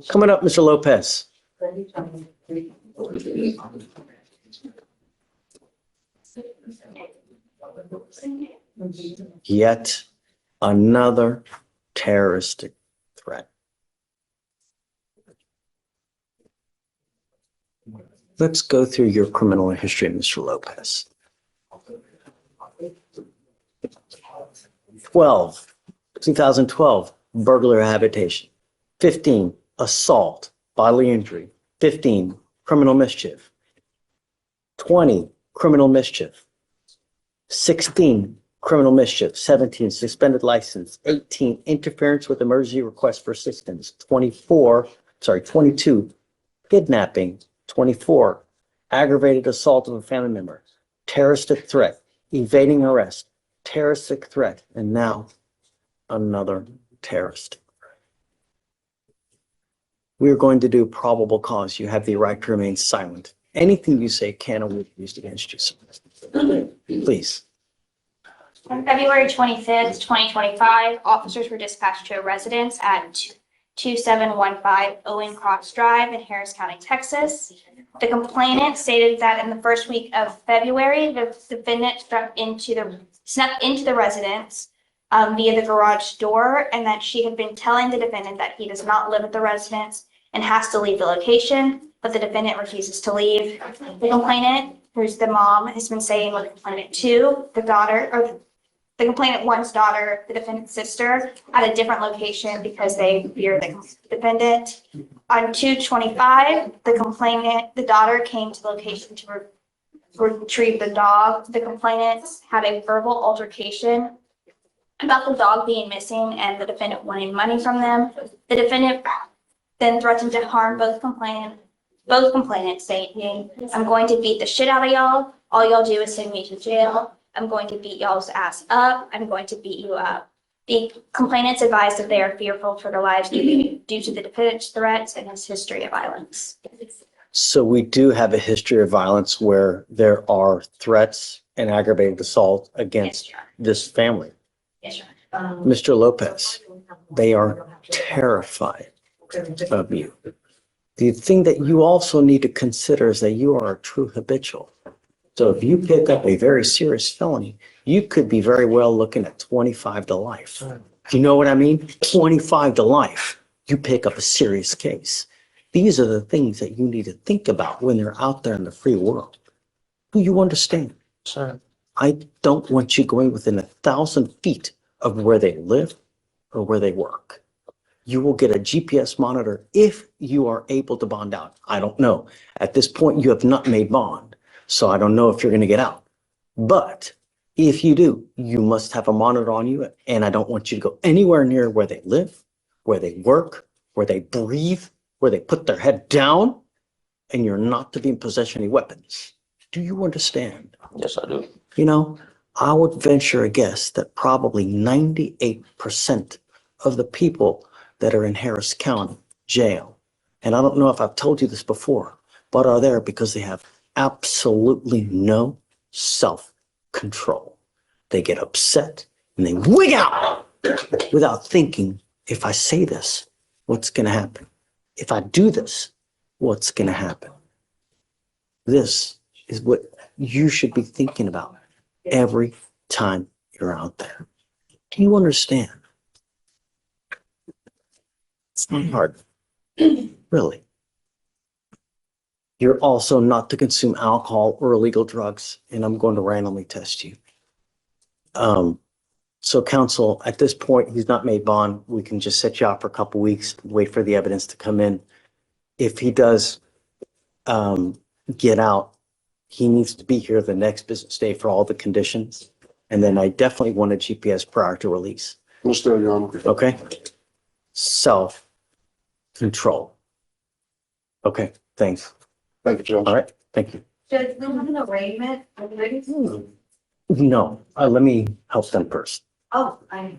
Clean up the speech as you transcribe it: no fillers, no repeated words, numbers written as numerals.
Coming up, Mr. Lopez. Yet another terroristic threat. Let's go through your criminal history, Mr. Lopez. 2012, burglary habitation. 15, assault, bodily injury. 15, criminal mischief. 20, criminal mischief. 16, criminal mischief. 17, suspended license. 18, interference with emergency request for assistance. 22, kidnapping. 24, aggravated assault of a family member. Terroristic threat, evading arrest, terroristic threat, and now another terrorist. We're going to do probable cause. You have the right to remain silent. Anything you say can or will be used against you. Please. On February 25th, 2025, officers were dispatched to a residence at 2715 Owen Cross Drive in Harris County, Texas. The complainant stated that in the first week of February, the defendant snuck into the residence via the garage door, and that she had been telling the defendant that he does not live at the residence and has to leave the location, but the defendant refuses to leave. The complainant, who's the mom, has been staying with the complainant 2, the daughter, or the complainant 1's daughter, the defendant's sister, at a different location because they fear the defendant. On 2/25, the daughter came to the location to retrieve the dog. The complainants had a verbal altercation about the dog being missing and the defendant wanting money from them. The defendant then threatened to harm both complainants, saying, "I'm going to beat the shit out of y'all. All y'all do is send me to jail. I'm going to beat y'all's ass up. I'm going to beat you up." The complainants advised that they are fearful for their lives due to the defendant's threats and his history of violence. So we do have a history of violence where there are threats and aggravated assault against this family. Yes, sir. Mr. Lopez, they are terrified of you. The thing that you also need to consider is that you are a true habitual. So if you pick up a very serious felony, you could be very well looking at 25 to life. You know what I mean? 25 to life. You pick up a serious case. These are the things that you need to think about when they're out there in the free world. Do you understand? Sir. I don't want you going within 1,000 feet of where they live or where they work. You will get a GPS monitor if you are able to bond out. I don't know. At this point, you have not made bond. So I don't know if you're going to get out. But if you do, you must have a monitor on you. And I don't want you to go anywhere near where they live, where they work, where they breathe, where they put their head down. And you're not to be in possession of any weapons. Do you understand? Yes, I do. You know, I would venture a guess that probably 98% of the people that are in Harris County jail, and I don't know if I've told you this before, but are there because they have absolutely no self-control. They get upset and they wig out without thinking, if I say this, what's going to happen? If I do this, what's going to happen? This is what you should be thinking about every time you're out there. Do you understand? It's not hard. Really. You're also not to consume alcohol or illegal drugs, and I'm going to randomly test you. So counsel, at this point, he's not made bond. We can just set you out for a couple weeks, wait for the evidence to come in. If he does get out, he needs to be here the next business day for all the conditions. And then I definitely want a GPS prior to release. Understood, Your Honor. Okay? Self-control. Okay, thanks. Thank you, Judge. All right, thank you. Judge, we have an arraignment. No, let me help them first. Oh, I.